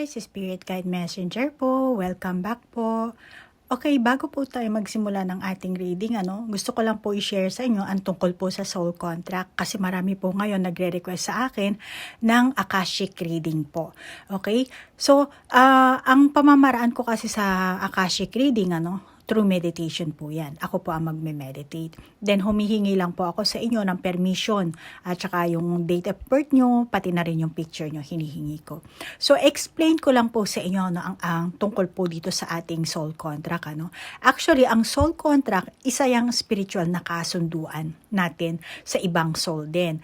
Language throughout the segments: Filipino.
guys, Spirit Guide Messenger po. Welcome back po. Okay, bago po tayo magsimula ng ating reading, gusto ko lang po i-share sa inyo ang tungkol po sa soul contract kasi marami po ngayon nagre-request sa akin ng Akashic reading po. Okay? So, ang pamamaraan ko kasi sa Akashic reading, through meditation po yan. Ako po ang magme-meditate. Then humihingi lang po ako sa inyo ng permission at saka yung date of birth nyo, pati na rin yung picture nyo, hinihingi ko. So explain ko lang po sa inyo ang tungkol po dito sa ating soul contract. Actually, ang soul contract, isa yung spiritual na kasunduan natin sa ibang soul din.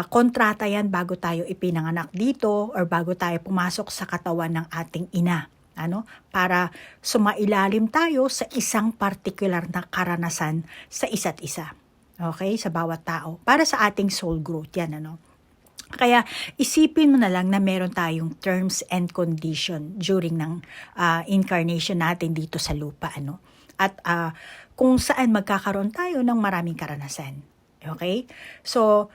Kontrata yan bago tayo ipinanganak dito or bago tayo pumasok sa katawan ng ating ina. Para sumailalim tayo sa isang particular na karanasan sa isa't isa. Okay? Sa bawat tao. Para sa ating soul growth yan, Kaya isipin mo na lang na meron tayong terms and condition during ng incarnation natin dito sa lupa, At kung saan magkakaroon tayo ng maraming karanasan. Okay? So,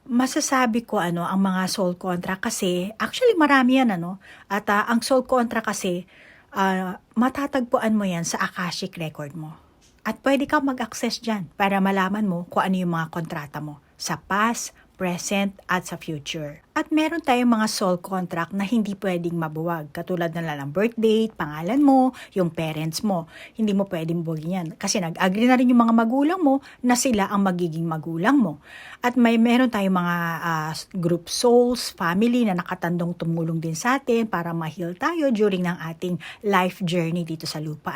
masasabi ko ang mga soul contract kasi actually marami yan at ang soul contract kasi matatagpuan mo yan sa Akashic record mo at pwede kang mag-access dyan para malaman mo kung ano yung mga kontrata mo sa past, present at sa future. At meron tayong mga soul contract na hindi pwedeng mabuwag. Katulad na lang ng birth date, pangalan mo, yung parents mo. Hindi mo pwedeng buwagin yan. Kasi nag-agree na rin yung mga magulang mo na sila ang magiging magulang mo. At meron tayong mga group souls, family na nakatandong tumulong din sa atin para ma-heal tayo during ng ating life journey dito sa lupa.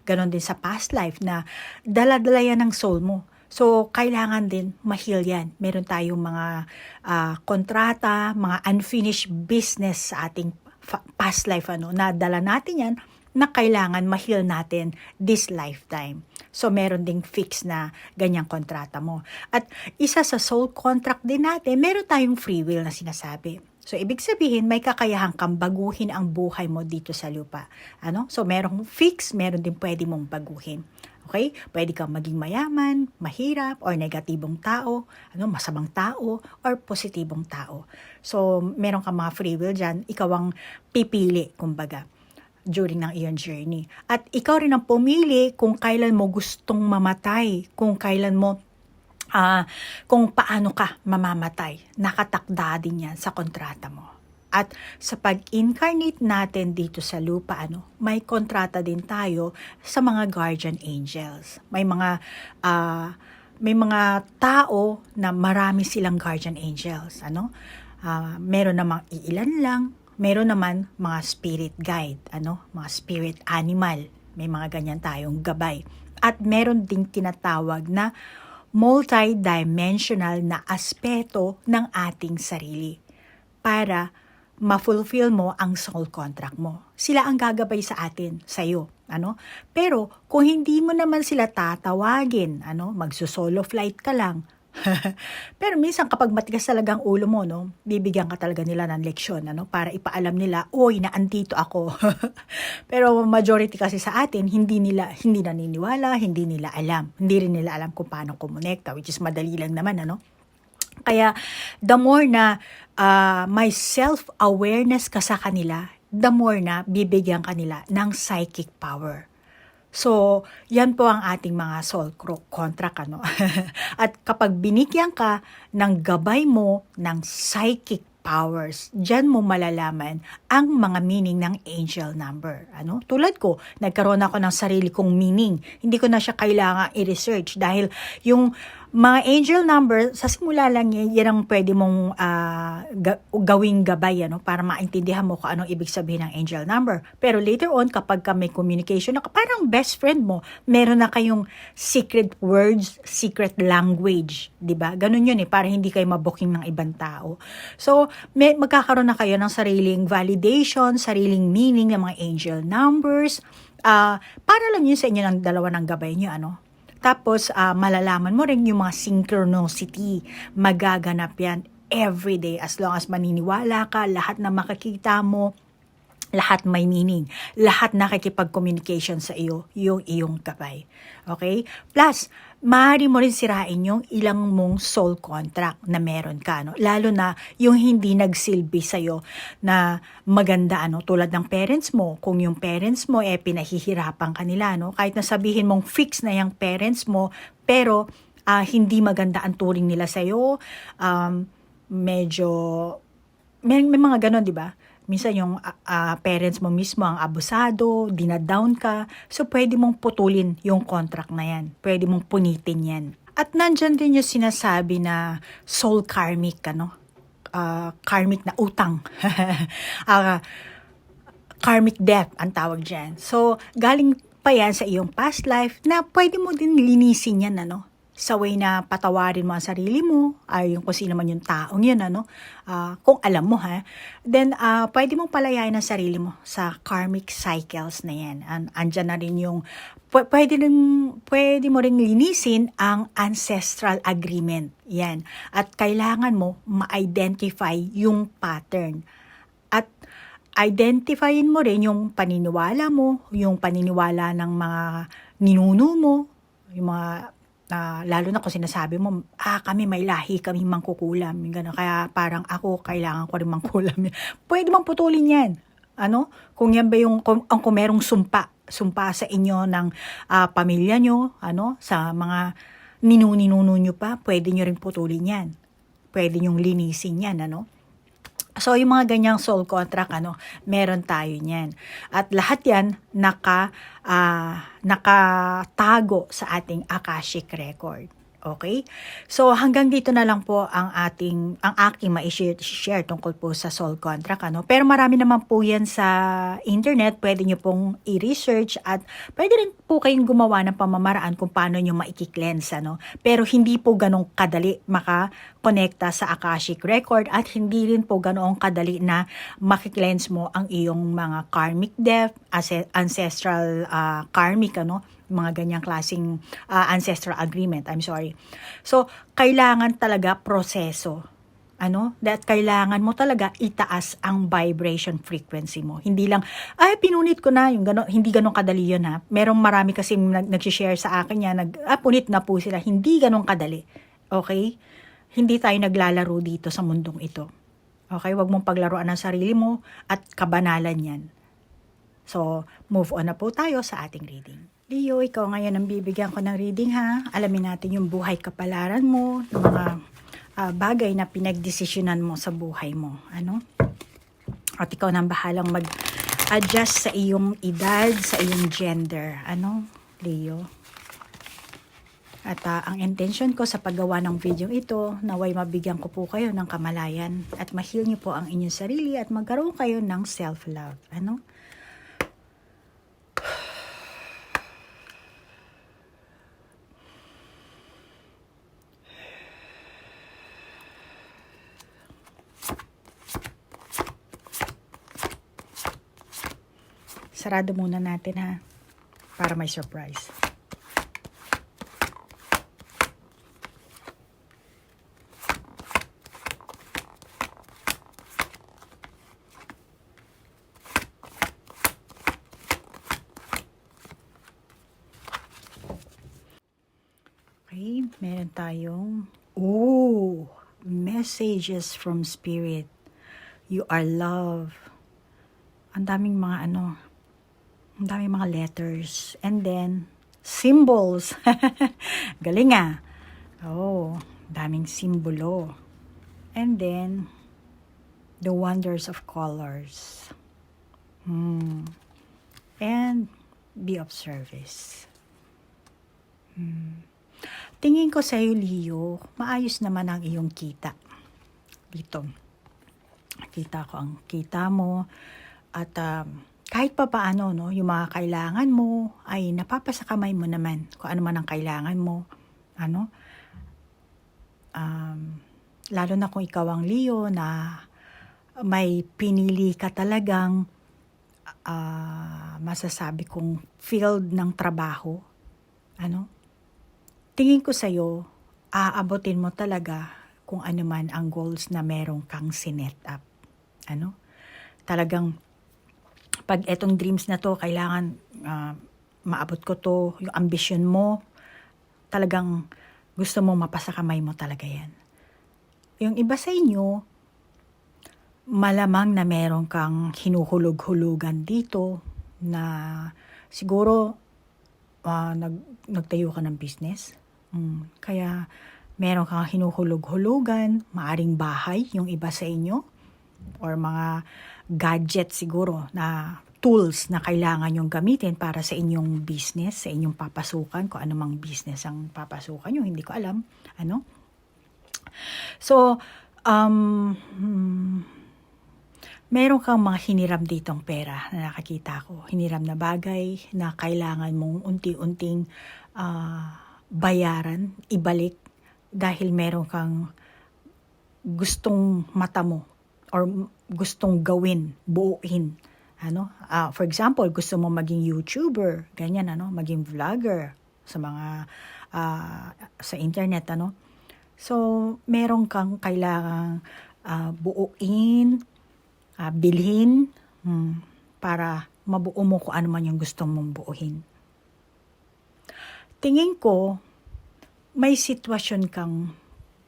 Ganon din sa past life na dala-dala yan ng soul mo. So, kailangan din ma-heal yan. Meron tayong mga kontrata, mga unfinished business sa ating past life, na dala natin yan na kailangan ma-heal natin this lifetime. So, meron ding fix na ganyang kontrata mo. At isa sa soul contract din natin, meron tayong free will na sinasabi. So, ibig sabihin, may kakayahan kang baguhin ang buhay mo dito sa lupa. So, merong fix, meron din pwede mong baguhin. Okay? Pwede kang maging mayaman, mahirap, or negatibong tao, masamang tao, or positibong tao. So, meron kang mga free will dyan, ikaw ang pipili, kumbaga, during ng iyong journey. At ikaw rin ang pumili kung kailan mo gustong mamatay, kung kailan mo kung paano ka mamamatay. Nakatakda din yan sa kontrata mo. At sa pag-incarnate natin dito sa lupa, may kontrata din tayo sa mga guardian angels. May mga tao na marami silang guardian angels. Meron namang iilan lang, meron naman mga spirit guide, mga spirit animal. May mga ganyan tayong gabay. At meron ding tinatawag na multi-dimensional na aspeto ng ating sarili para ma-fulfill mo ang soul contract mo. Sila ang gagabay sa atin, sa'yo. Pero kung hindi mo naman sila tatawagin, magso-solo flight ka lang. Pero minsan kapag matigas talaga ang ulo mo, bibigyan ka talaga nila ng leksyon, para ipaalam nila, oy, naandito ako. Pero majority kasi sa atin, hindi naniniwala, hindi nila alam. Hindi rin nila alam kung paano kumonekta, which is madali lang naman, Kaya, the more na may self-awareness ka sa kanila, the more na bibigyan kanila ng psychic power. So, yan po ang ating mga soul contract, At kapag binigyan ka ng gabay mo ng psychic powers, dyan mo malalaman ang mga meaning ng angel number. Tulad ko, nagkaroon ako ng sarili kong meaning. Hindi ko na siya kailangan i-research dahil yung mga angel number, sa simula lang yan ang pwede mong gawing gabay, para maintindihan mo kung anong ibig sabihin ng angel number. Pero later on, kapag may communication, parang best friend mo, meron na kayong secret words, secret language, di ba? Ganun yun para hindi kayo mabuking ng ibang tao. So, magkakaroon na kayo ng sariling validation, sariling meaning ng mga angel numbers, para lang yun sa inyo ng dalawa ng gabay nyo, Tapos, malalaman mo rin yung mga synchronicity. Magaganap yan everyday as long as maniniwala ka, lahat na makikita mo, Lahat may meaning. Lahat nakikipag-communication sa iyo, yung iyong gabay. Okay? Plus, maaari mo rin sirain yung ilang mong soul contract na meron ka. No? Lalo na yung hindi nagsilbi sa'yo na maganda. Tulad ng parents mo. Kung yung parents mo, pinahihirapan kanila. No? Kahit na sabihin mong fix na yung parents mo, pero hindi maganda ang turing nila sa'yo. Medyo, may mga ganon, di ba? Minsan yung parents mo mismo ang abusado, dinadown ka. So, pwede mong putulin yung contract na yan. Pwede mong punitin yan. At nandyan din yung sinasabi na soul karmic, karmic na utang. Karmic debt ang tawag dyan. So, galing pa yan sa iyong past life na pwede mo din linisin yan, sa way na patawarin mo ang sarili mo, ay yung kung sino man yung taong yun, kung alam mo then pwede mong palayain ang sarili mo sa karmic cycles na yan. Andyan na rin yung, pwede mo rin linisin ang ancestral agreement, yan. At kailangan mo ma-identify yung pattern. At identifyin mo rin yung paniniwala mo, yung paniniwala ng mga ninuno mo, yung mga lalo na kung sinasabi mo, kami may lahi, kami mangkukulam. Gano'n. Kaya parang ako, kailangan ko rin mangkulam. Pwede bang putulin yan? Kung yan ba yung, kung merong sumpa sa inyo ng pamilya nyo, sa mga ninuno nyo pa, pwede nyo rin putulin yan. Pwede nyong linisin yan, So, yung mga ganyang soul contract, meron tayo niyan. At lahat yan nakatago sa ating Akashic record. Okay? So, hanggang dito na lang po ang aking ma-share tungkol po sa soul contract, Pero marami naman po yan sa internet. Pwede nyo pong i-research at pwede rin po kayong gumawa ng pamamaraan kung paano nyo maiki-cleanse, Pero hindi po ganong kadali makakonekta sa Akashic record at hindi rin po ganong kadali na maki-cleanse mo ang iyong mga karmic debt, ancestral karmic, mga ganyang klaseng ancestral agreement. So, kailangan talaga proseso. That kailangan mo talaga itaas ang vibration frequency mo. Hindi lang, pinunit ko na, yung gano, hindi ganun kadali yun Merong marami kasing nag-share sa akin yan, punit na po sila. Hindi ganun kadali. Okay? Hindi tayo naglalaro dito sa mundong ito. Okay? Huwag mong paglaruan ang sarili mo at kabanalan yan. So, move on na po tayo sa ating reading. Leo, ikaw ngayon ang bibigyan ko ng reading Alamin natin yung buhay kapalaran mo, yung mga bagay na pinagdesisyonan mo sa buhay mo. At ikaw nang bahalang mag-adjust sa iyong edad, sa iyong gender. Leo? At ang intention ko sa paggawa ng video ito, naway mabigyan ko po kayo ng kamalayan at ma-heal niyo po ang inyong sarili at magkaroon kayo ng self-love. Sarado muna natin para may surprise. Okay, meron tayong messages from spirit. You are love. Ang daming mga ang daming mga letters. And then, symbols. Galing daming simbolo. And then, the wonders of colors. And, be of service. Tingin ko sa iyo, Leo, maayos naman ang iyong kita. Dito. Kita ko ang kita mo. At, kahit pa paano, yung mga kailangan mo ay napapasa kamay mo naman kung ano man ang kailangan mo. Lalo na kung ikaw ang Leo na may pinili ka talagang masasabi kong field ng trabaho. Tingin ko sa'yo, aabotin mo talaga kung ano man ang goals na merong kang sinet up. Talagang pag etong dreams na to, kailangan maabot ko to, yung ambition mo, talagang gusto mo mapasa kamay mo talaga yan. Yung iba sa inyo, malamang na meron kang hinuhulog-hulugan dito na siguro nagtayo ka ng business. Kaya meron kang hinuhulog-hulugan, maaring bahay yung iba sa inyo, or mga gadget siguro na tools na kailangan yung gamitin para sa inyong business, sa inyong papasukan, kung anumang business ang papasukan nyo, hindi ko alam. So, meron kang mga hiniram ditong pera na nakakita ko. Hiniram na bagay na kailangan mong unti-unting bayaran, ibalik, dahil meron kang gustong mata mo or gustong gawin, buuin. For example, gusto mo maging YouTuber, ganyan, maging vlogger sa mga sa internet, So, meron kang kailangang buuin, bilhin, para mabuo mo kung ano man yung gusto mong buuhin. Tingin ko, may sitwasyon kang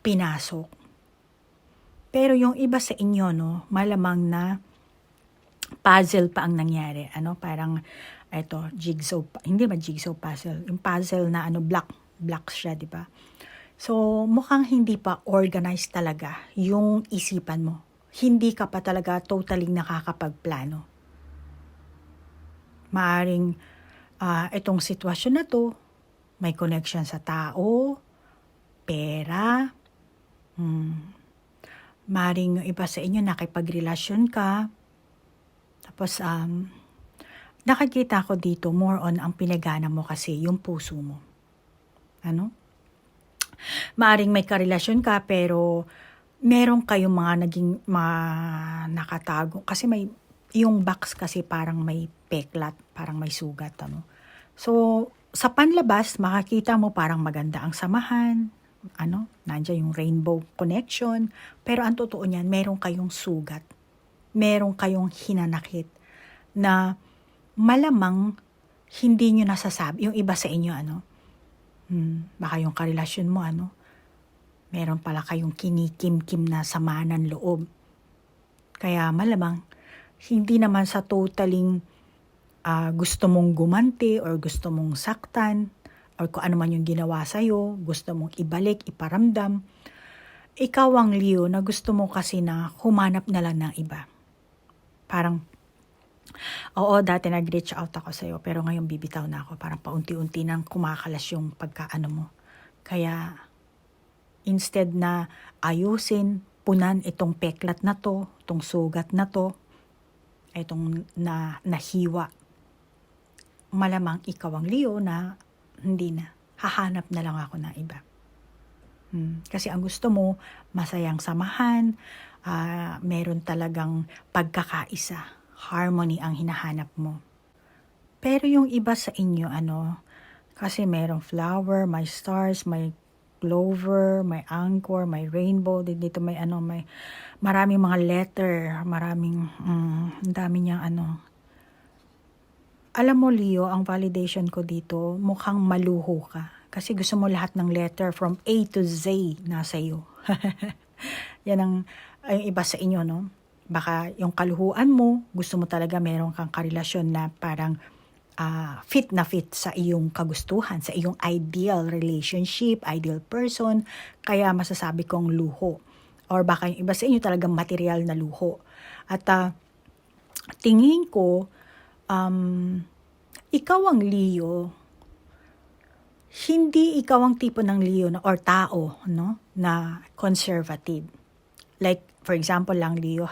pinasok. Pero yung iba sa inyo, malamang na puzzle pa ang nangyari. Parang, jigsaw, hindi ba jigsaw puzzle? Yung puzzle na blocks siya, di ba? So, mukhang hindi pa organized talaga yung isipan mo. Hindi ka pa talaga totally nakakapagplano. Maaring itong sitwasyon na to, may connection sa tao, pera, maaring yung iba sa inyo nakipagrelasyon ka, tapos nakikita ko dito more on ang pinagana mo kasi yung puso mo. Maaring may karelasyon ka pero meron kayong mga naging nakatago. Kasi may, yung box kasi parang may peklat, parang may sugat. So, sa panlabas, makakita mo parang maganda ang samahan. Nandiyan yung rainbow connection. Pero ang totoo niyan, meron kayong sugat. Meron kayong hinanakit na malamang hindi nyo nasasabi. Yung iba sa inyo, baka yung karelasyon mo, meron pala kayong kinikim-kim na sama ng loob. Kaya malamang, hindi naman sa totaling gusto mong gumanti or gusto mong saktan or kung ano man yung ginawa sa'yo, gusto mong ibalik, iparamdam. Ikaw ang Leo na gusto mo kasi na humanap na lang ng iba. Parang, oo, dati nag-reach out ako sa'yo pero ngayon bibitaw na ako. Parang paunti-unti nang kumakalas yung pagkaano mo. Kaya, instead na ayusin, punan itong peklat na to, itong sugat na to, itong nahiwa, malamang ikaw ang Leo na hindi na, hahanap na lang ako ng iba. Kasi ang gusto mo, masayang samahan, meron talagang pagkakaisa, harmony ang hinahanap mo. Pero yung iba sa inyo, kasi merong flower, may stars, may clover, may anchor, may rainbow, dito may may maraming mga letter, maraming, dami niyang Alam mo Leo, ang validation ko dito, mukhang maluho ka. Kasi gusto mo lahat ng letter from A to Z nasa iyo. Yan ang iba sa inyo, Baka yung kaluhuan mo, gusto mo talaga meron kang karelasyon na parang fit na fit sa iyong kagustuhan, sa iyong ideal relationship, ideal person, kaya masasabi kong luho. Or baka yung iba sa inyo talagang material na luho. At tingin ko, ikaw ang Leo, hindi ikaw ang tipo ng Leo or tao, na conservative. Like, for example lang Leo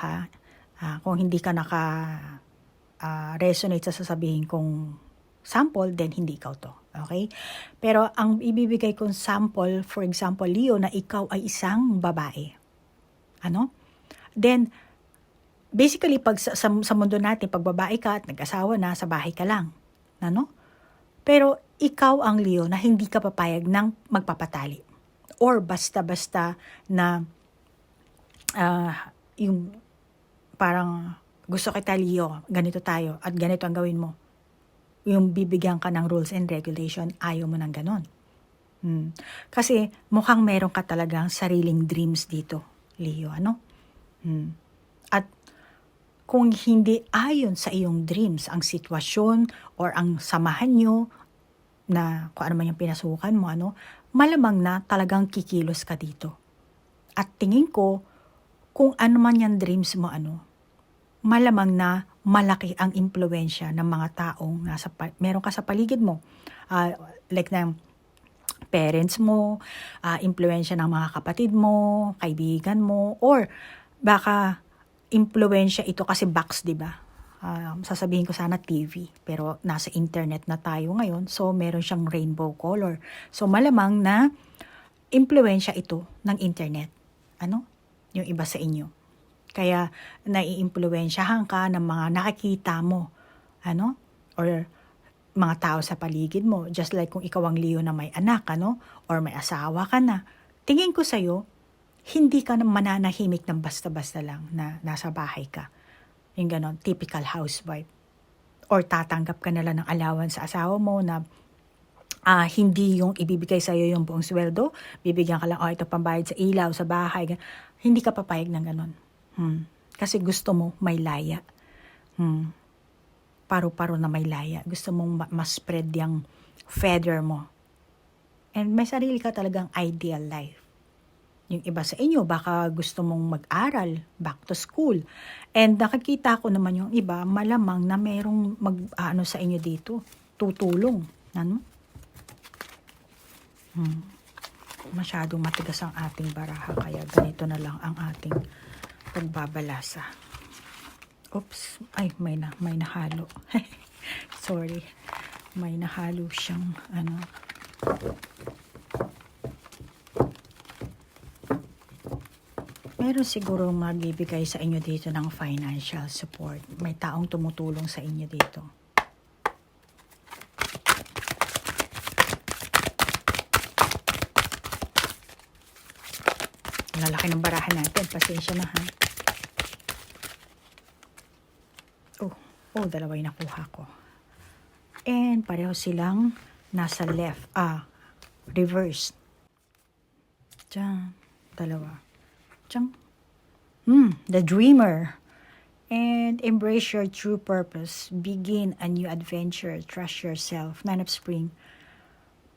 kung hindi ka resonate sa sasabihin kong sample, then hindi ikaw to. Okay? Pero ang ibibigay kong sample, for example, Leo, na ikaw ay isang babae. Then, basically, pag sa mundo natin, pag babae ka at nag-asawa na, sa bahay ka lang. Pero ikaw ang Leo na hindi ka papayag ng magpapatali. Or basta-basta na yung parang gusto kita Leo, ganito tayo at ganito ang gawin mo. Yung bibigyan ka ng rules and regulation, ayaw mo ng ganon. Kasi mukhang meron ka talagang sariling dreams dito, Leo, ano? At kung hindi ayon sa iyong dreams, ang sitwasyon or ang samahan nyo na kung ano man yung pinasukan mo, ano, malamang na talagang kikilos ka dito. At tingin ko, kung ano man yung dreams mo, ano, malamang na malaki ang impluwensya ng mga taong meron ka sa paligid mo. Like ng parents mo, impluwensya ng mga kapatid mo, kaibigan mo, or baka impluwensya ito kasi box, di ba? Sasabihin ko sana TV, pero nasa internet na tayo ngayon, so meron siyang rainbow color. So malamang na impluwensya ito ng internet. Ano? Yung iba sa inyo. Kaya naiimpluwensyahan ka ng mga nakikita mo. Ano? Or mga tao sa paligid mo. Just like kung ikaw ang Leo na may anak, ano? Or may asawa ka na. Tingin ko sa'yo, hindi ka na mananahimik ng basta-basta lang na nasa bahay ka. Yung ganon, typical housewife. Or tatanggap ka na lang ng allowance sa asawa mo na hindi yung ibibigay sa'yo yung buong sweldo, bibigyan ka lang, ito pambayad sa ilaw, sa bahay. Hindi ka papayag ng ganon. Kasi gusto mo may laya. Paru-paro na may laya. Gusto mong mas-spread yung feather mo. And may sarili ka talagang ideal life. Yung iba sa inyo, baka gusto mong mag-aral, back to school. And nakikita ko naman yung iba, malamang na merong sa inyo dito, tutulong. Ano? Masyadong matigas ang ating baraha, kaya ganito na lang ang ating pagbabalasa. Oops, ay may nahalo. Sorry. May nahalo siyang Meron siguro magbibigay sa inyo dito ng financial support. May taong tumutulong sa inyo dito. Lalaki ng barahan natin. Pasensya na, ha? Dalawa yung nakuha ko. And pareho silang nasa left. Reverse. Diyan. Dalawa. Diyan. The dreamer. And embrace your true purpose. Begin a new adventure. Trust yourself. Nine of Spring.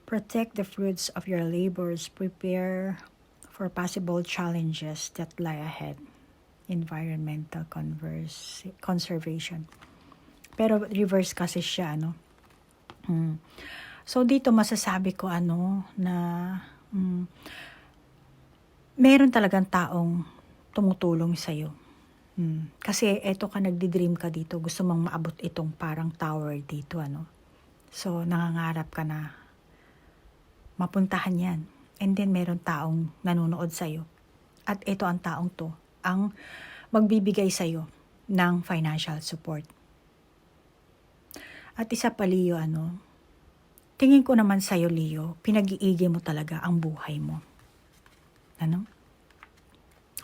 Protect the fruits of your labors. Prepare for possible challenges that lie ahead. Environmental conservation. Pero reverse kasi siya, ano? So, dito masasabi ko, na meron talagang taong tumutulong sa'yo. Kasi eto ka, nagdi-dream ka dito. Gusto mong maabot itong parang tower dito, ano? So, nangangarap ka na mapuntahan yan. And then, meron taong nanonood sa'yo. At ito ang taong to, ang magbibigay sa'yo ng financial support. At isa pa, Leo, tingin ko naman sa'yo, Leo, pinag-iigi mo talaga ang buhay mo.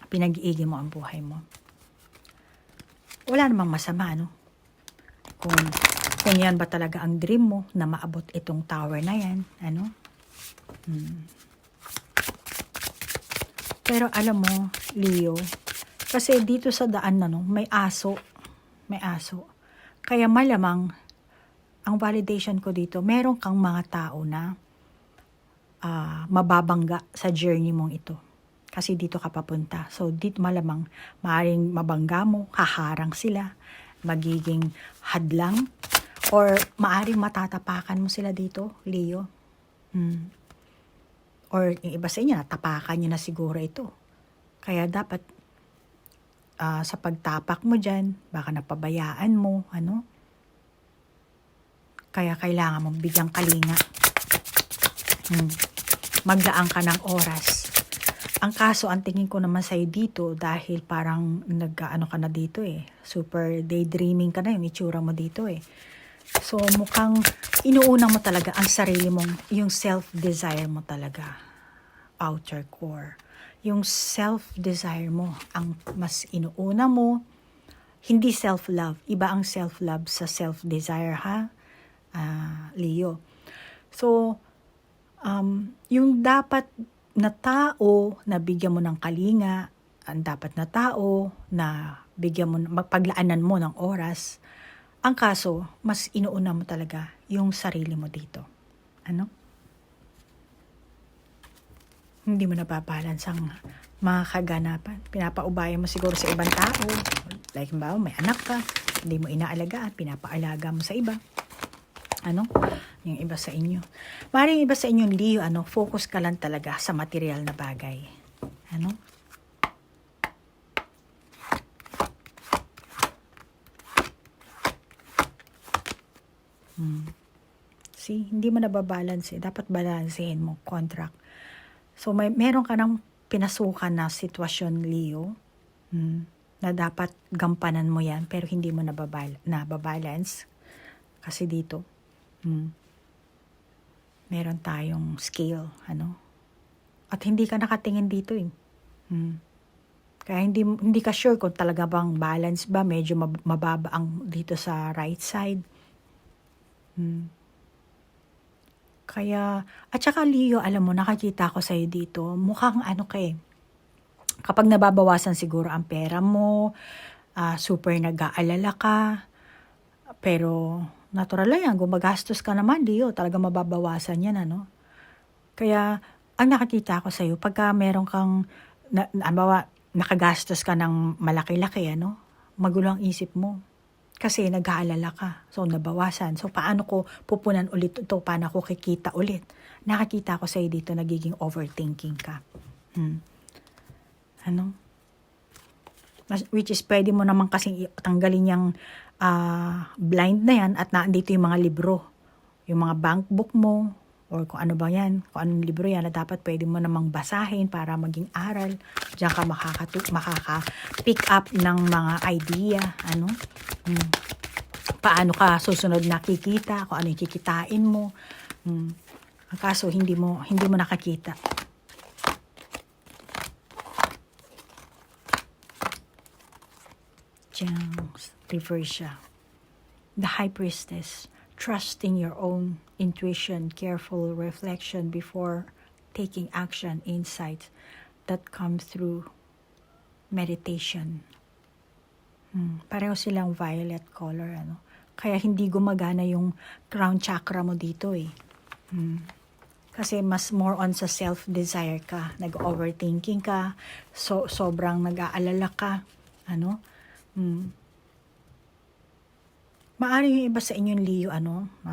Pinag-iigi mo ang buhay mo. Wala namang masama, Kung yan ba talaga ang dream mo na maabot itong tower na yan, Pero alam mo, Leo, kasi dito sa daan may aso. May aso. Kaya malamang, ang validation ko dito, meron kang mga tao na mababangga sa journey mong ito. Kasi dito ka papunta. So, dito malamang, maaaring mabangga mo, haharang sila, magiging hadlang, or maaaring matatapakan mo sila dito, Leo. Or yung iba sa inyo, natapakan nyo na siguro ito. Kaya dapat, sa pagtapak mo dyan, baka napabayaan mo, Kaya kailangan mong bigyang kalinga. Maglaan ka ng oras. Ang kaso, ang tingin ko naman sa'yo dito, dahil parang ka na dito super daydreaming ka na yung itsura mo dito So, mukhang inuuna mo talaga ang sarili mong, yung self-desire mo talaga. Outer core. Yung self-desire mo, ang mas inuuna mo, Hindi self-love. Iba ang self-love sa self-desire, ha? Leo. So, yung dapat na tao na bigyan mo ng kalinga, ang dapat na tao na bigyan mo, paglaanan mo ng oras, ang kaso, mas inuuna mo talaga yung sarili mo dito. Ano? Hindi mo nababalance ang mga kaganapan. Pinapaubaya mo siguro sa ibang tao. Like, may anak ka, hindi mo inaalagaan, pinapaalaga mo sa iba. Ano? Yung iba sa inyo. Maring iba sa inyong Leo, focus ka lang talaga sa material na bagay. Ano? See, hindi mo nababalance. Dapat balansehin mo, contract. So, meron ka ng pinasukan na sitwasyon, Leo, na dapat gampanan mo yan, pero hindi mo nababalance. Kasi dito, meron tayong scale, At hindi ka nakatingin dito, Kaya hindi ka sure kung talaga bang balance ba, medyo mababa ang dito sa right side. Kaya, at saka Leo, alam mo, nakakita ko sa'yo dito, mukhang kapag nababawasan siguro ang pera mo, super nag-aalala ka, pero natural lang yan, gumagastos ka naman, Leo, talaga mababawasan yan, Kaya, ang nakakita ko sa'yo, pagka meron kang, nakagastos ka ng malaki-laki, magulo ang isip mo. Kasi nag-aalala ka. So, nabawasan. So, paano ko pupunan ulit ito? Paano ko kikita ulit? Nakakita ko sa'yo dito, nagiging overthinking ka. Which is, pwede mo naman kasing tanggalin yung blind na yan at nandito yung mga libro. Yung mga bank book mo, or kung ano ba yan, kung anong libro yan na dapat pwede mo namang basahin para maging aral. Diyan ka makaka-pick up ng mga idea, paano ka susunod na kikita, kung ano yung kikitain mo. Ang kaso, hindi mo nakakita. Diyan, reverse siya. The High Priestess. Trusting your own intuition, careful reflection before taking action, insights that come through meditation. Pareho silang violet color, Kaya hindi gumagana yung crown chakra mo dito, Kasi mas more on sa self-desire ka, nag-overthinking ka, sobrang nag-aalala ka, Maaari yung iba sa inyong Leo,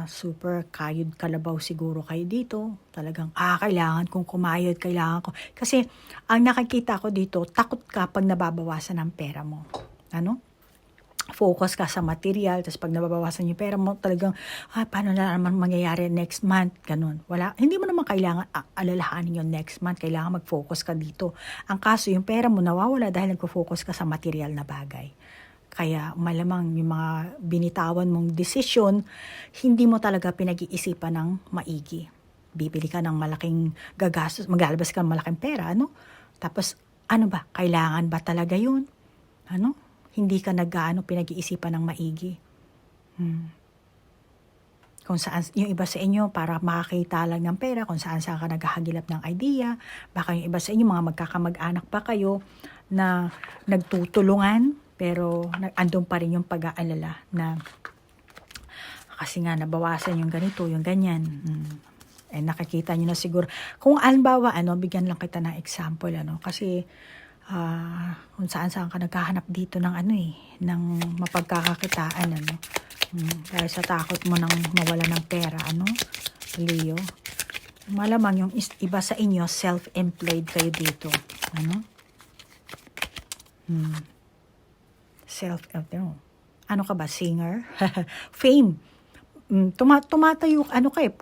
super kayod kalabaw siguro kayo dito. Talagang, kailangan kong kumayod, kailangan ko. Kasi, ang nakikita ko dito, takot ka pag nababawasan ang pera mo. Focus ka sa material, tapos pag nababawasan yung pera mo, talagang, paano na naman mangyayari next month? Ganun. Hindi mo naman kailangan alalahanin yung next month. Kailangan mag-focus ka dito. Ang kaso, yung pera mo nawawala dahil nag-focus ka sa material na bagay. Kaya malamang yung mga binitawan mong desisyon, hindi mo talaga pinag-iisipan ng maigi. Bibili ka ng malaking gagastos, maglalabas ka ng malaking pera, Tapos, kailangan ba talaga yun? Hindi ka pinag-iisipan ng maigi. Kung saan, yung iba sa inyo, para makakita lang ng pera, kung saan ka naghahagilap ng idea, baka yung iba sa inyo, mga magkakamag-anak pa kayo, na nagtutulungan, pero andun pa rin yung pag-aalala na kasi nga nabawasan yung ganito, yung ganyan. Nakikita nyo na siguro. Kung halimbawa, bigyan lang kita ng example, kasi kung saan ka naghahanap dito ng ng mapagkakakitaan, dahil sa takot mo nang mawala ng pera, Leo. Malamang yung iba sa inyo, self-employed kayo dito, ano ka ba, singer? Fame. Tumatayo,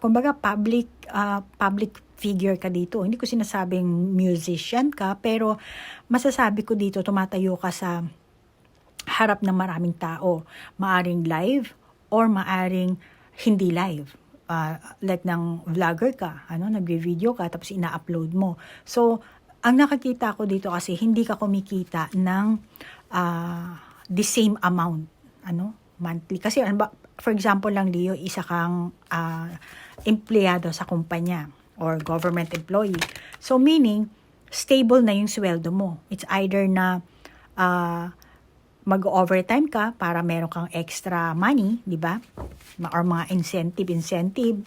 kumbaga public figure ka dito. Hindi ko sinasabing musician ka, pero masasabi ko dito, tumatayo ka sa harap ng maraming tao. Maaring live or maaring hindi live. Like ng vlogger ka, nagbe-video ka, tapos ina-upload mo. So, ang nakakita ko dito kasi hindi ka kumikita ng the same amount, monthly. Kasi for example lang, Leo, isa kang empleyado sa kumpanya or government employee. So meaning, stable na yung sweldo mo. It's either na mag-overtime ka para meron kang extra money, di ba? Or mga incentive,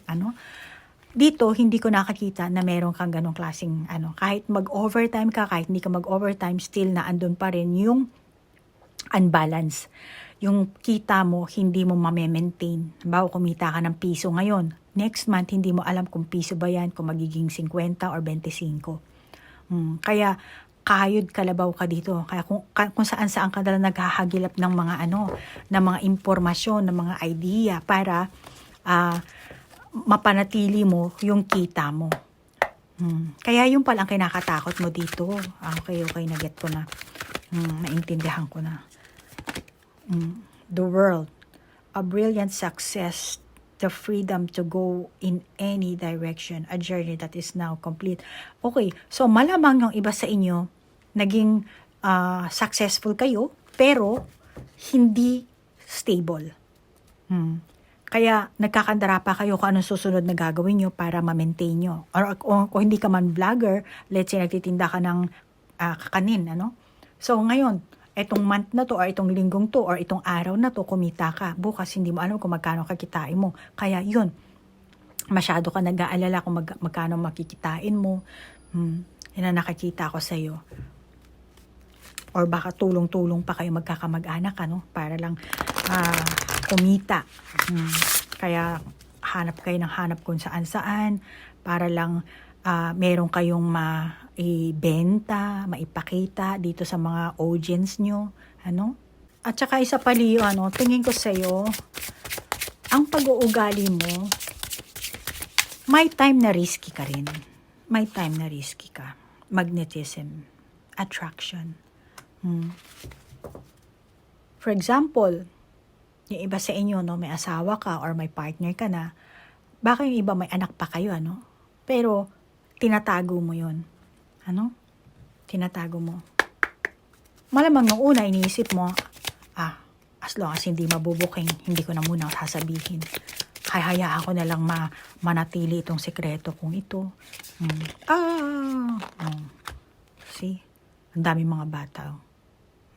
Dito, hindi ko nakakita na meron kang ganong klaseng, kahit mag-overtime ka, kahit hindi ka mag-overtime, still na andun pa rin yung unbalance. Yung kita mo, hindi mo ma-maintain. Bawa, kumita ka ng piso ngayon. Next month, hindi mo alam kung piso ba yan, kung magiging 50 or 25. Kaya, kayod kalabaw ka dito. Kaya kung saan ka dala naghahagilap ng mga ng mga impormasyon, ng mga idea para mapanatili mo yung kita mo. Kaya yung palang kinakatakot mo dito. Okay, na-get ko na. Naintindihan ko na. The world, a brilliant success, the freedom to go in any direction, a journey that is now complete. Okay, so malamang yung iba sa inyo, naging successful kayo, pero hindi stable. Kaya nagkakandara pa kayo kung anong susunod na gagawin nyo para ma-maintain nyo. Or kung hindi ka man vlogger, let's say nagtitinda ka ng kakanin, So ngayon, etong month na to, or itong linggong to, or itong araw na to, kumita ka. Bukas, hindi mo alam kung magkano kakitain mo. Kaya yun, masyado ka nag-aalala kung magkano makikitain mo. Yan ang nakakita ko sa'yo. Or baka tulong-tulong pa kayo magkakamag-anak, para lang kumita. Kaya hanap kayo ng hanap kung saan-saan para lang meron kayong maibenta, maipakita dito sa mga audience nyo. At saka isa pa, Leo, tingin ko sa'yo, ang pag-uugali mo, may time na risky ka rin. May time na risky ka. Magnetism. Attraction. For example, yung iba sa inyo, may asawa ka or may partner ka na, baka yung iba may anak pa kayo, Pero, tinatago mo yun. Tinatago mo. Malamang nung una, iniisip mo, as long as hindi mabubuking, hindi ko na muna sasabihin. Hayaan ko na lang manatili itong sekreto kong ito. See? Ang daming mga bata.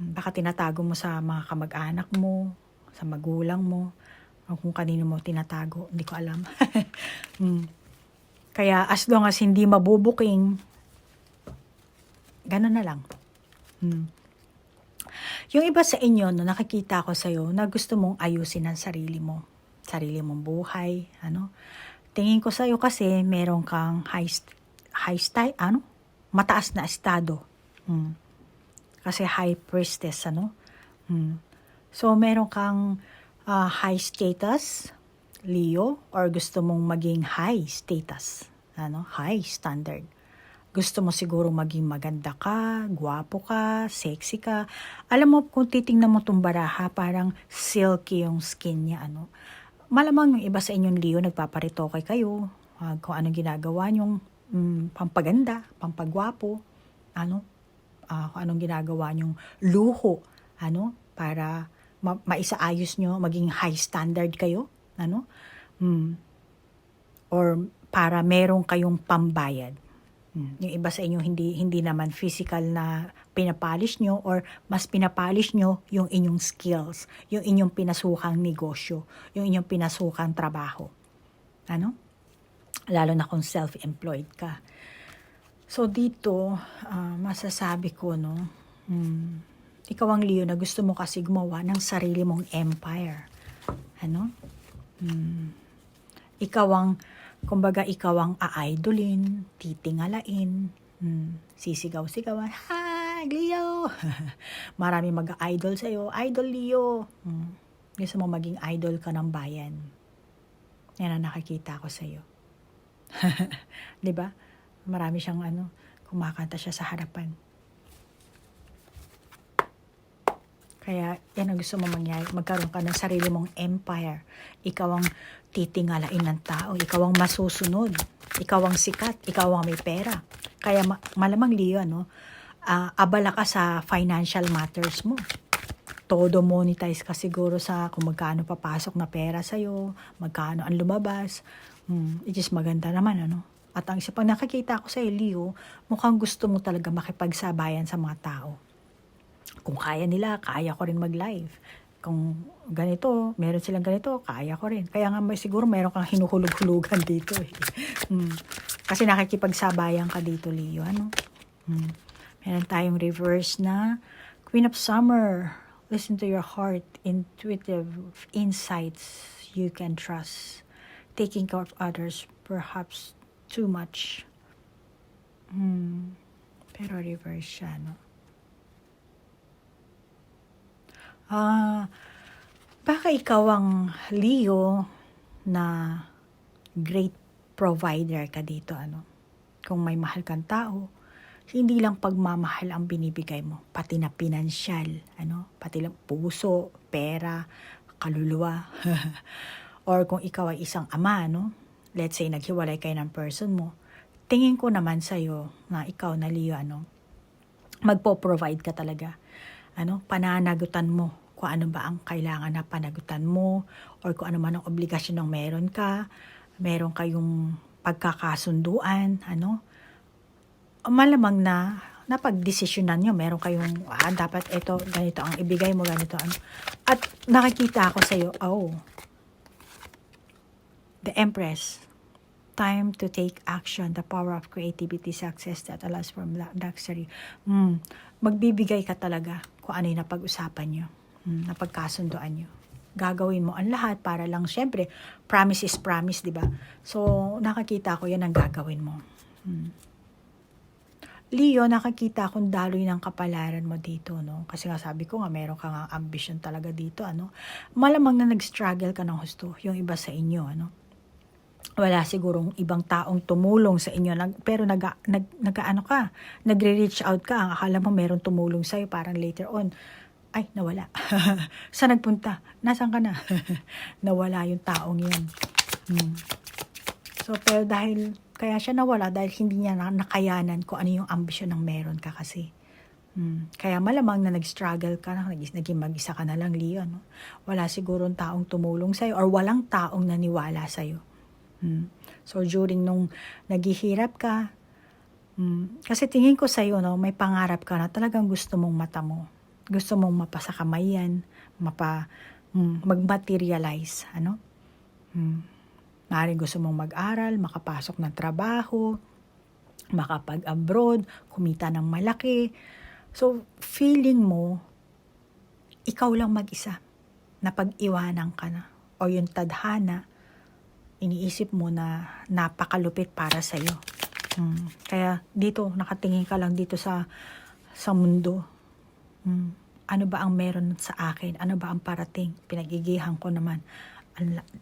Baka tinatago mo sa mga kamag-anak mo, sa magulang mo, o kung kanino mo tinatago, hindi ko alam. Kaya as long as hindi mabubuking, gano'n na lang. Yung iba sa inyo, nakikita ko sa'yo na gusto mong ayusin ang sarili mong buhay, Tingin ko sa'yo kasi meron kang mataas na estado. Kasi high priestess, So, meron kang high status, Leo, or gusto mong maging high status, high standard. Gusto mo siguro maging maganda ka, gwapo ka, sexy ka. Alam mo, kung titingnan mo itong baraha, parang silky yung skin niya, Malamang yung iba sa inyong Leo, nagpaparitoke kayo, kung anong ginagawa nyong pampaganda, pampagwapo, kung anong ginagawa nyong luho, para maisaayos nyo, maging high standard kayo, or para meron kayong pambayad. Yung iba sa inyo hindi naman physical na pinapolish nyo, or mas pinapolish nyo yung inyong skills, yung inyong pinasukang negosyo, yung inyong pinasukang trabaho. Lalo na kung self-employed ka. So dito, masasabi ko, ikaw ang Leo na gusto mo kasi gumawa ng sarili mong empire. Ikaw ang, kumbaga, ikaw ang a-idolin, titingalain, sisigaw-sigawan, hi, Leo! Marami mag-idol sa'yo, idol Leo. Gusto mo maging idol ka ng bayan. Yan ang nakikita ko sa'yo. Diba? Marami siyang kumakanta siya sa harapan. Kaya yan ang gusto mo mangyari. Magkaroon ka ng sarili mong empire. Ikaw ang titingalain ng tao. Ikaw ang masusunod. Ikaw ang sikat. Ikaw ang may pera. Kaya malamang Leo, abala ka sa financial matters mo. todo monetize ka siguro sa kung magkano papasok na pera sa'yo, magkano ang lumabas. It is maganda naman, ano? At ang isa pang nakikita ko sa Leo, mukhang gusto mo talaga makipagsabayan sa mga tao. Kung kaya nila, kaya ko rin mag-live. Kung ganito, meron silang ganito, kaya ko rin. Kaya nga siguro meron kang hinuhulog-hulugan dito eh. Kasi nakikipagsabayan ka dito, Leo, ano? Meron tayong reverse na Queen of Summer. Listen to your heart, intuitive insights you can trust. Taking care of others, perhaps too much. Pero reverse siya, no? Baka ikaw ang Leo na great provider ka dito, ano? Kung may mahal kang tao, hindi lang pagmamahal ang binibigay mo, pati na pinansyal, ano? Pati lang puso, pera, kaluluwa. Or kung ikaw ay isang ama, no? Let's say naghiwalay kayo ng person mo, tingin ko naman sa'yo na ikaw na Leo, ano? Magpo-provide ka talaga. Ano? Pananagutan mo kung ano ba ang kailangan na panagutan mo or kung ano man ang obligasyon ng meron ka, meron kayong pagkakasunduan, ano? Malamang na napagdesisyonan nyo, meron kayong, dapat ito, ganito ang ibigay mo, ganito, ano. At nakikita ako sa'yo, the Empress, time to take action, the power of creativity, success that allows from luxury. Magbibigay ka talaga kung ano yung napag-usapan nyo, napagkasunduan nyo. Gagawin mo ang lahat para lang, syempre, promise is promise, di ba? So, nakakita ko yan ang gagawin mo. Leo, nakakita akong daloy ng kapalaran mo dito, no? Kasi nga sabi ko nga, meron ka nga ambition talaga dito, ano? Malamang na nag-struggle ka ng husto, yung iba sa inyo, ano? Wala sigurong ibang taong tumulong sa inyo, pero nagre-reach out ka, ang akala mo meron tumulong sa'yo, parang later on, ay, nawala. Saan nagpunta? Nasaan ka na? Nawala yung taong yun. So, pero kaya siya nawala dahil hindi niya nakayanan kung ano yung ambisyon ng meron ka kasi. Kaya malamang na nag-struggle ka na, naging mag-isa ka na lang, Leo, no? Wala sigurong taong tumulong sa'yo or walang taong naniwala sa'yo. So, during nung naghihirap ka, kasi tingin ko sa'yo, no, may pangarap ka na talagang gusto mong mata mo. Gusto mong mapasakamay yan, mag-materialize, ano? Maaaring gusto mong mag-aral, makapasok ng trabaho, makapag-abroad, kumita ng malaki. So, feeling mo, ikaw lang mag-isa, na pag-iwanan ka na. O yung tadhana, iniisip mo na napakalupit para sa'yo. Kaya dito, nakatingin ka lang dito sa mundo. Ano ba ang meron sa akin? Ano ba ang parating? Pinagigihan ko naman.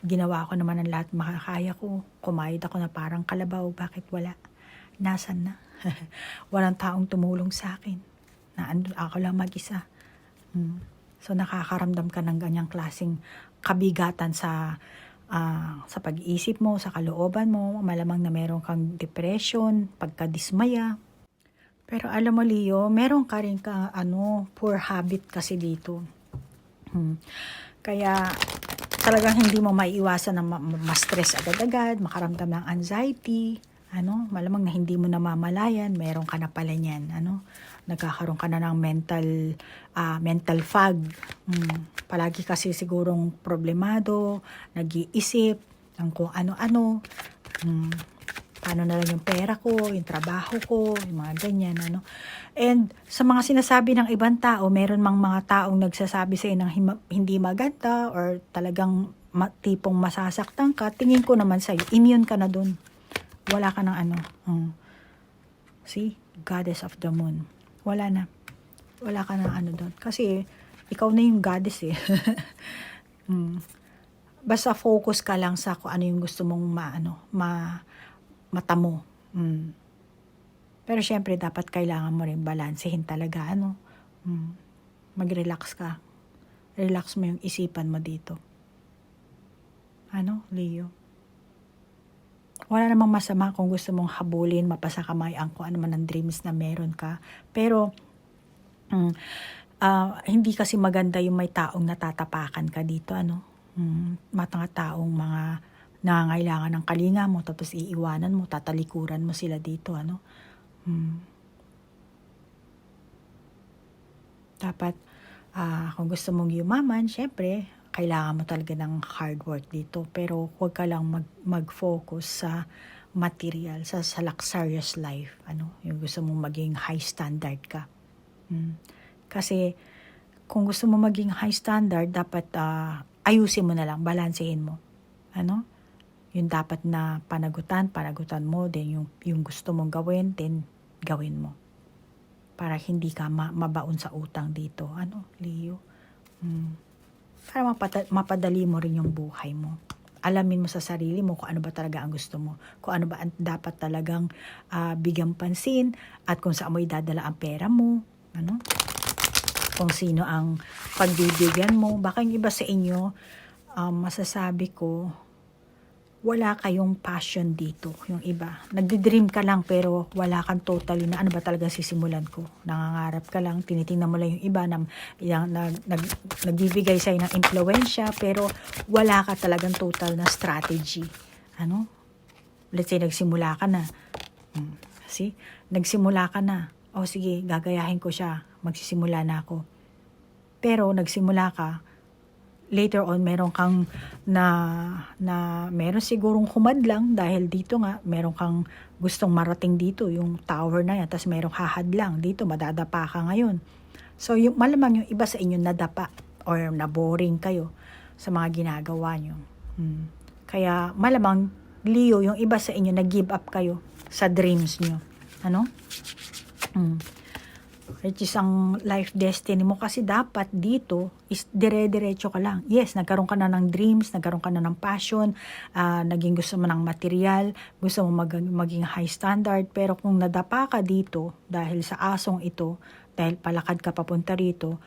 Ginawa ko naman ang lahat makakaya ko. Kumayod ako na parang kalabaw. Bakit wala? Nasaan na? Walang taong tumulong sa akin. Ako lang mag-isa. So nakakaramdam ka ng ganyang klaseng kabigatan sa pag-iisip mo, sa kalooban mo. Malamang na meron kang depression, pagkadismaya. Pero alam mo, Leo, meron ka rin poor habit kasi dito. Kaya talagang hindi mo maiiwasan na ma-stress agad-agad, makaramdam ng anxiety, malamang na hindi mo namamalayan, meron ka na pala niyan, nagkakaroon ka na ng mental fog. Palagi kasi sigurong problemado, nag-iisip ng kung ano-ano, paano na lang yung pera ko, yung trabaho ko, yung mga ganyan, And sa mga sinasabi ng ibang tao, meron mang mga taong nagsasabi sa'yo ng hindi maganda or talagang tipong masasaktan ka, tingin ko naman sa'yo, immune ka na dun. Wala ka ng See? Goddess of the moon. Wala na. Wala ka ng dun. Kasi, ikaw na yung goddess eh. Basta focus ka lang sa kung ano yung gusto mong mata mo. Pero syempre, dapat kailangan mo rin balansehin talaga, mag-relax ka. Relax mo yung isipan mo dito. Leo? Wala namang masama kung gusto mong habulin, mapasakamay ang kung ano man ang dreams na meron ka. Pero, Hindi kasi maganda yung may taong natatapakan ka dito, ano. Mga taong mga nangangailangan ng kalinga mo, tapos iiwanan mo, tatalikuran mo sila dito, ano. Dapat, kung gusto mong yumaman, syempre, kailangan mo talaga ng hard work dito. Pero huwag ka lang mag-focus sa material, sa luxurious life. Ano, yung gusto mong maging high standard ka. Kasi, kung gusto mo maging high standard, dapat ayusin mo na lang, balansehin mo. Ano? Yung dapat na panagutan mo, then yung gusto mong gawin, then gawin mo. Para hindi ka mabaon sa utang dito. Ano, Leo? Para mapadali mo rin yung buhay mo. Alamin mo sa sarili mo kung ano ba talaga ang gusto mo. Kung ano ba ang dapat talagang bigyan pansin at kung saan mo idadala ang pera mo. Ano? Kung sino ang pagbibigyan mo. Baka yung iba sa inyo, masasabi ko, wala kayong passion dito. Yung iba, nagdi-dream ka lang pero wala kang totally na ano ba talaga sisimulan ko. Nangangarap ka lang, tinitingnan mo lang yung iba na nagbibigay sa'yo ng impluwensya pero wala ka talagang total na strategy. Ano? Let's say, nagsimula ka na. See? Nagsimula ka na. O sige, gagayahin ko siya. Magsisimula na ako. Pero nagsimula ka, later on, meron kang meron sigurong humadlang dahil dito nga, meron kang gustong marating dito, yung tower na yan, tapos merong hahadlang dito, madadapa ka ngayon. So, malamang yung iba sa inyo nadapa or naboring kayo sa mga ginagawa nyo. Kaya, malamang, Leo, yung iba sa inyo, nag-give up kayo sa dreams nyo. Ano? Which is ang life destiny mo kasi dapat dito is dire-diretso ka lang. Yes, nagkaroon ka na ng dreams, nagkaroon ka na ng passion, naging gusto mo ng material, gusto mo maging high standard, pero kung nadapa ka dito dahil sa asong ito, dahil palakad ka papunta rito,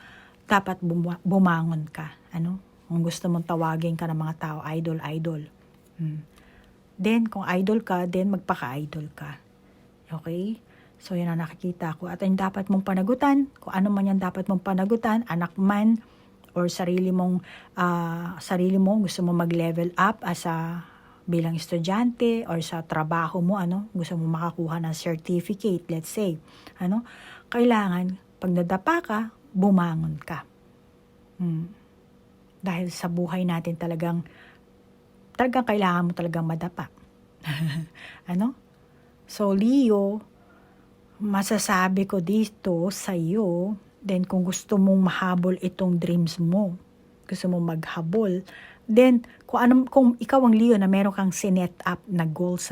dapat bumangon ka. Ano? Kung gusto mong tawagin ka ng mga tao, idol. Then, kung idol ka, then magpaka-idol ka. Okay? So, yan ang nakikita ko. At yung dapat mong panagutan, kung ano man yung dapat mong panagutan, anak man, or sarili mo, gusto mo mag-level up as bilang estudyante, or sa trabaho mo, gusto mo makakuha ng certificate, let's say. Kailangan, pag nadapa ka, bumangon ka. Dahil sa buhay natin talagang kailangan mo talagang madapa. So, Leo, masasabi ko dito sa iyo, then kung gusto mong mahabol itong dreams mo, gusto mong maghabol, then kung ikaw ang Leo na meron kang sinet up na goals,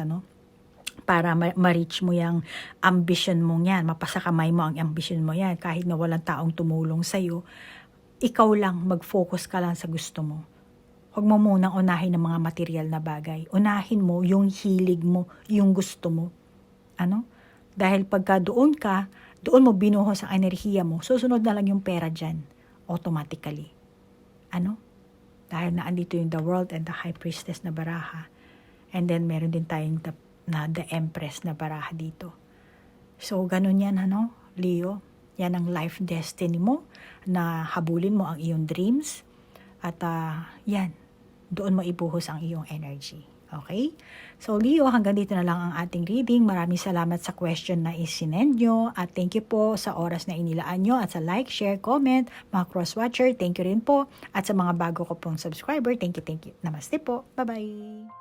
para ma-reach mo yung ambition mo yan, mapasakamay mo ang ambition mo yan, kahit na walang taong tumulong sa iyo, ikaw lang, mag-focus ka lang sa gusto mo. Huwag mo munang unahin ng mga material na bagay. Unahin mo yung hilig mo, yung gusto mo. Dahil pagka doon mo binuhos ang enerhiya mo, susunod na lang yung pera dyan, automatically. Dahil naandito yung the world and the high priestess na baraha. And then, meron din tayong the empress na baraha dito. So, ganun yan, Leo? Yan ang life destiny mo, na habulin mo ang iyong dreams. At yan, doon mo ibuhos ang iyong energy. Okay? So, Leo, hanggang dito na lang ang ating reading. Maraming salamat sa question na isinend nyo. At thank you po sa oras na inilaan nyo. At sa like, share, comment, mga cross-watcher, thank you rin po. At sa mga bago ko pong subscriber, thank you. Namaste po. Bye-bye.